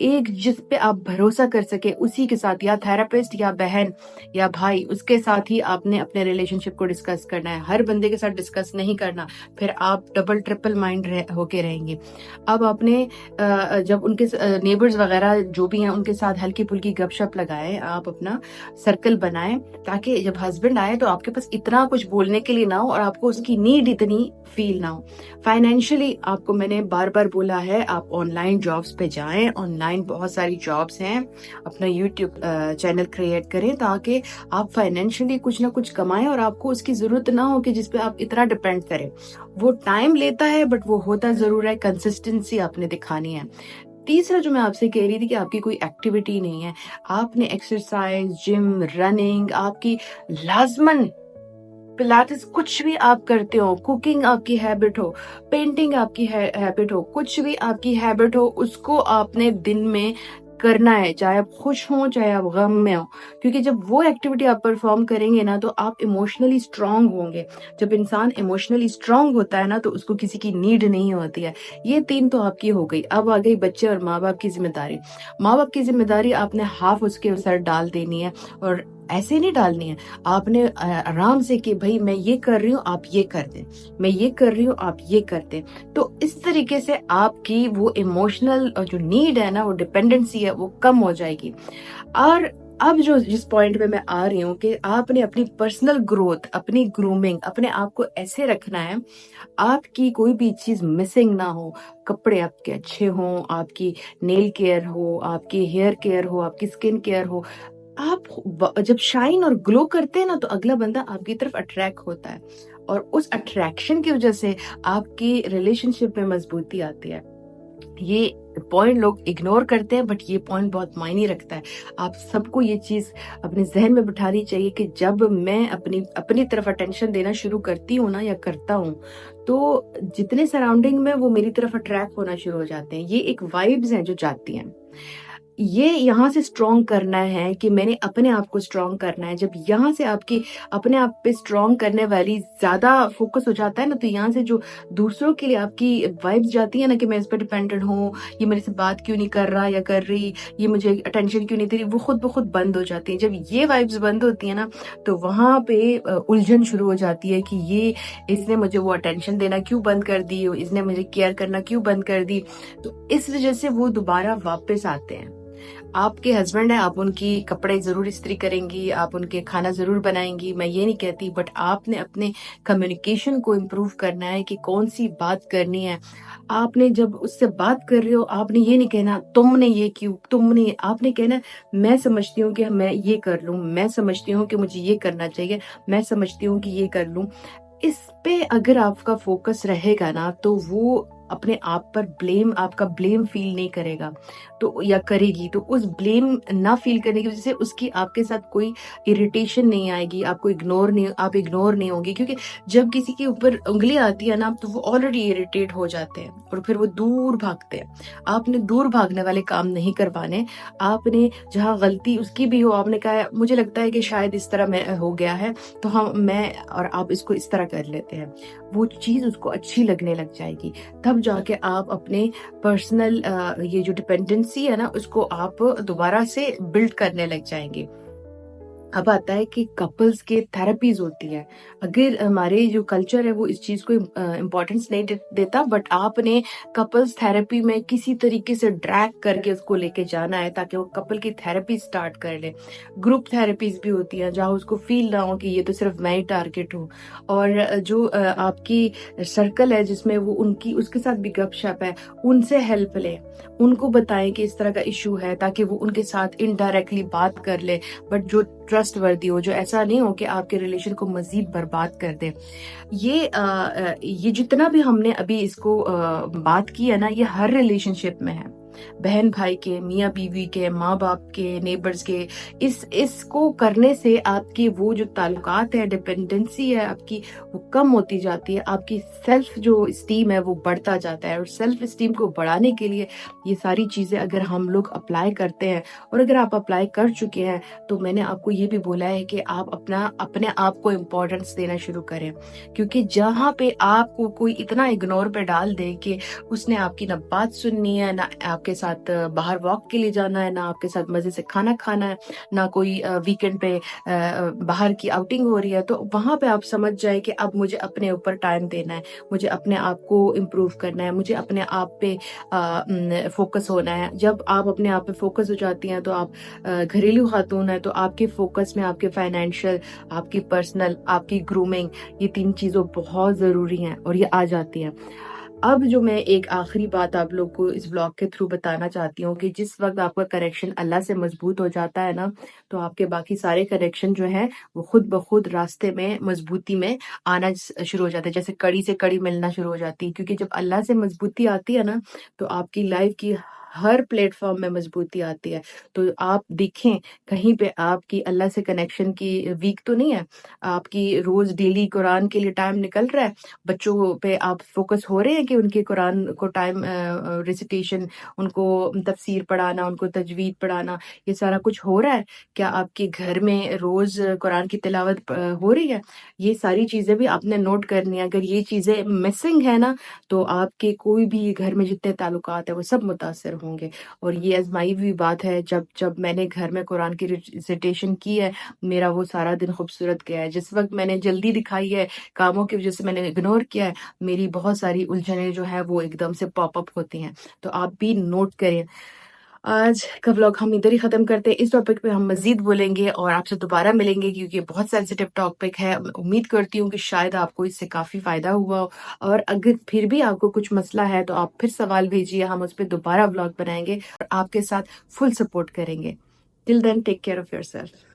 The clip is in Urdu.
ایک جس پہ آپ بھروسہ کر سکے اسی کے ساتھ، یا تھراپسٹ یا بہن یا بھائی، اس کے ساتھ ہی آپ نے اپنے ریلیشن شپ کو ڈسکس کرنا ہے. ہر بندے کے ساتھ ڈسکس نہیں کرنا، پھر آپ ڈبل ٹرپل مائنڈ ہو کے رہیں گے. اب آپ نے جب ان کے نیبرز وغیرہ جو بھی ہیں ان کے ساتھ ہلکی پھلکی گپ شپ لگائیں، آپ اپنا سرکل بنائیں تاکہ جب ہسبینڈ آئے تو آپ کے پاس اتنا کچھ بولنے کے لیے نہ ہو اور آپ کو اس کی نیڈ اتنی فیل نہ ہو. فائنینشلی آپ کو میں نے بار بار بولا ہے آپ آن لائن جابس پہ جائیں، آن لائن بہت ساری جابس ہیں، اپنا یوٹیوب چینل کریٹ کریں تاکہ آپ فائنینشلی کچھ نہ کچھ کمائیں اور آپ کو اس کی ضرورت نہ ہو کہ جس پہ آپ اتنا ڈپینڈ کریں. وہ ٹائم لیتا ہے بٹ وہ ہوتا ضرور ہے. کنسسٹنسی آپ نے دکھانی ہے. تیسرا جو میں آپ سے کہہ رہی تھی کہ آپ کی کوئی ایکٹیویٹی نہیں ہے، آپ نے ایکسرسائز، جم، رننگ، آپ کی لازمن پلاٹس کچھ بھی آپ کرتے ہو، کوکنگ آپ کی ہیبٹ ہو، پینٹنگ آپ کی ہیبٹ ہو، کچھ بھی آپ کی ہیبٹ ہو، اس کو آپ نے دن میں کرنا ہے، چاہے آپ خوش ہوں چاہے آپ غم میں ہو. کیونکہ جب وہ ایکٹیویٹی آپ پرفارم کریں گے نا تو آپ ایموشنلی اسٹرانگ ہوں گے. جب انسان ایموشنلی اسٹرانگ ہوتا ہے نا تو اس کو کسی کی نیڈ نہیں ہوتی ہے. یہ 3 تو آپ کی ہو گئی. اب آ گئی بچے اور ماں باپ کی ذمہ داری. ماں باپ کی ذمہ داری آپ نے ہاف اس کے سر ڈال دینی ہے، اور ایسے نہیں ڈالنی ہے. آپ نے آرام سے کہ بھائی میں یہ کر رہی ہوں آپ یہ کر دیں، میں یہ کر رہی ہوں آپ یہ کر دیں. تو اس طریقے سے آپ کی وہ ایموشنل جو نیڈ ہے نا، وہ ڈپینڈنسی ہے، وہ کم ہو جائے گی. اور اب جس پوائنٹ پہ میں آ رہی ہوں کہ آپ نے اپنی پرسنل گروتھ، اپنی گرومنگ، اپنے آپ کو ایسے رکھنا ہے آپ کی کوئی بھی چیز مسنگ نہ ہو. کپڑے آپ کے اچھے ہوں، آپ کی نیل کیئر ہو، آپ کی ہیئر کیئر ہو، آپ کی اسکن کیئر ہو. آپ جب شائن اور گلو کرتے ہیں نا تو اگلا بندہ آپ کی طرف اٹریکٹ ہوتا ہے، اور اس اٹریکشن کی وجہ سے آپ کی ریلیشن شپ میں مضبوطی آتی ہے. یہ پوائنٹ لوگ اگنور کرتے ہیں بٹ یہ پوائنٹ بہت معنی رکھتا ہے. آپ سب کو یہ چیز اپنے ذہن میں بٹھانی چاہیے کہ جب میں اپنی طرف اٹینشن دینا شروع کرتی ہوں نا یا کرتا ہوں تو جتنے سراؤنڈنگ میں وہ میری طرف اٹریکٹ ہونا شروع ہو جاتے ہیں. یہ ایک وائبز ہیں جو جاتی ہیں. یہ یہاں سے اسٹرانگ کرنا ہے کہ میں نے اپنے آپ کو اسٹرانگ کرنا ہے. جب یہاں سے آپ کی اپنے آپ پہ اسٹرانگ کرنے والی زیادہ فوکس ہو جاتا ہے نا تو یہاں سے جو دوسروں کے لیے آپ کی وائبز جاتی ہے نا کہ میں اس پہ ڈیپینڈنٹ ہوں، یہ میرے سے بات کیوں نہیں کر رہا یا کر رہی، یہ مجھے اٹینشن کیوں نہیں دے رہی، وہ خود بخود بند ہو جاتی ہیں. جب یہ وائبز بند ہوتی ہیں نا تو وہاں پہ الجھن شروع ہو جاتی ہے کہ یہ اس نے مجھے وہ اٹینشن دینا کیوں بند کر دی، اس نے مجھے کیئر کرنا کیوں بند کر دی. تو اس وجہ سے وہ دوبارہ واپس آتے ہیں. آپ کے ہسبینڈ ہیں، آپ ان کی کپڑے ضرور استری کریں گی، آپ ان کے کھانا ضرور بنائیں گی، میں یہ نہیں کہتی، بٹ آپ نے اپنے کمیونیکیشن کو امپروو کرنا ہے کہ کون سی بات کرنی ہے. آپ نے جب اس سے بات کر رہے ہو آپ نے یہ نہیں کہنا تم نے یہ کیوں، تم نے، آپ نے کہنا میں سمجھتی ہوں کہ میں یہ کر لوں، میں سمجھتی ہوں کہ مجھے یہ کرنا چاہیے، میں سمجھتی ہوں کہ یہ کر لوں. اس پہ اگر آپ کا فوکس رہے گا نا تو وہ اپنے آپ پر آپ کا بلیم فیل نہیں کرے گا تو یا کرے گی. تو اس بلیم نہ فیل کرنے کی وجہ سے اس کی آپ کے ساتھ کوئی اریٹیشن نہیں آئے گی، آپ اگنور نہیں ہوں گی. کیونکہ جب کسی کے اوپر انگلی آتی ہے نا تو وہ آلریڈی اریٹیٹ ہو جاتے ہیں اور پھر وہ دور بھاگتے ہیں. آپ نے دور بھاگنے والے کام نہیں کروانے. آپ نے جہاں غلطی اس کی بھی ہو، آپ نے کہا مجھے لگتا ہے کہ شاید اس طرح میں ہو گیا ہے تو میں اور آپ اس کو اس طرح کر لیتے ہیں، وہ چیز اس کو اچھی لگنے لگ جائے گی. تب جا کے آپ اپنے پرسنل یہ جو ڈپینڈنسی ہے نا اس کو آپ دوبارہ سے بلڈ کرنے لگ جائیں گے. اب آتا ہے کہ کپلز کے تھراپیز ہوتی ہے. اگر ہمارے جو کلچر ہے وہ اس چیز کو امپورٹنس نہیں دیتا، بٹ آپ نے کپلز تھراپی میں کسی طریقے سے ڈریگ کر کے اس کو لے کے جانا ہے تاکہ وہ کپل کی تھراپی سٹارٹ کر لے. گروپ تھراپیز بھی ہوتی ہیں جہاں اس کو فیل نہ ہو کہ یہ تو صرف میں ہی ٹارگٹ ہوں، اور جو آپ کی سرکل ہے جس میں وہ اس کے ساتھ بھی گپ شپ ہے، ان سے ہیلپ لیں، ان کو بتائیں کہ اس طرح کا ایشو ہے تاکہ وہ ان کے ساتھ انڈائریکٹلی بات کر لے بٹ جو ٹرسٹ وردی ہو، جو ایسا نہیں ہو کہ آپ کے ریلیشن کو مزید برباد کر دے. یہ جتنا بھی ہم نے ابھی اس کو بات کی ہے نا یہ ہر ریلیشن شپ میں ہے، بہن بھائی کے، میاں بیوی کے، ماں باپ کے، نیبرز کے. اس کو کرنے سے آپ کی وہ جو تعلقات ہے، ڈپینڈنسی ہے آپ کی، وہ کم ہوتی جاتی ہے. آپ کی سیلف جو اسٹیم ہے وہ بڑھتا جاتا ہے، اور سیلف اسٹیم کو بڑھانے کے لیے یہ ساری چیزیں اگر ہم لوگ اپلائی کرتے ہیں، اور اگر آپ اپلائی کر چکے ہیں تو میں نے آپ کو یہ بھی بولا ہے کہ آپ اپنے آپ کو امپورٹنس دینا شروع کریں. کیونکہ جہاں پہ آپ کو کوئی اتنا اگنور پہ ڈال دے کہ اس نے آپ کی نہ بات سننی ہے، نہ آپ کے ساتھ باہر واک کے لیے جانا ہے، نہ آپ کے ساتھ مزے سے کھانا کھانا ہے، نہ کوئی ویکینڈ پہ باہر کی آؤٹنگ ہو رہی ہے، تو وہاں پہ آپ سمجھ جائیں کہ اب مجھے اپنے اوپر ٹائم دینا ہے، مجھے اپنے آپ کو امپروو کرنا ہے، مجھے اپنے آپ پہ فوکس ہونا ہے۔ جب آپ اپنے آپ پہ فوکس ہو جاتی ہیں تو آپ گھریلو خاتون ہیں، تو آپ کے فوکس میں آپ کے فائنینشیل، آپ کی پرسنل، آپ کی گرومنگ، یہ 3 چیزوں بہت ضروری ہیں اور یہ آ جاتی ہیں۔ اب جو میں ایک آخری بات آپ لوگ کو اس بلاگ کے تھرو بتانا چاہتی ہوں کہ جس وقت آپ کا کنیکشن اللہ سے مضبوط ہو جاتا ہے نا، تو آپ کے باقی سارے کنیکشن جو ہیں وہ خود بخود راستے میں مضبوطی میں آنا شروع ہو جاتا ہے، جیسے کڑی سے کڑی ملنا شروع ہو جاتی ہے، کیونکہ جب اللہ سے مضبوطی آتی ہے نا تو آپ کی لائف کی ہر پلیٹ فارم میں مضبوطی آتی ہے۔ تو آپ دیکھیں کہیں پہ آپ کی اللہ سے کنیکشن کی ویک تو نہیں ہے، آپ کی روز ڈیلی قرآن کے لیے ٹائم نکل رہا ہے، بچوں پہ آپ فوکس ہو رہے ہیں کہ ان کے قرآن کو ٹائم ریسیٹیشن، ان کو تفسیر پڑھانا، ان کو تجوید پڑھانا، یہ سارا کچھ ہو رہا ہے؟ کیا آپ کے گھر میں روز قرآن کی تلاوت ہو رہی ہے؟ یہ ساری چیزیں بھی آپ نے نوٹ کرنی ہے۔ اگر یہ چیزیں مسنگ ہے نا تو آپ کے کوئی بھی گھر میں جتنے تعلقات ہیں وہ سب متاثر ہوں گے۔ اور یہ آزمائی ہوئی بات ہے، جب میں نے گھر میں قرآن کی ریسیٹیشن کی ہے، میرا وہ سارا دن خوبصورت گیا ہے۔ جس وقت میں نے جلدی دکھائی ہے، کاموں کی وجہ سے میں نے اگنور کیا ہے، میری بہت ساری الجھنیں جو ہے وہ ایک دم سے پاپ اپ ہوتی ہیں۔ تو آپ بھی نوٹ کریں۔ آج کا ولاگ ہم ادھر ہی ختم کرتے ہیں، اس ٹاپک پہ ہم مزید بولیں گے اور آپ سے دوبارہ ملیں گے، کیونکہ یہ بہت سینسیٹیو ٹاپک ہے۔ امید کرتی ہوں کہ شاید آپ کو اس سے کافی فائدہ ہوا ہو، اور اگر پھر بھی آپ کو کچھ مسئلہ ہے تو آپ پھر سوال بھیجیے، ہم اس پہ دوبارہ ولاگ بنائیں گے اور آپ کے ساتھ فل سپورٹ کریں گے۔ Till then take care of your self.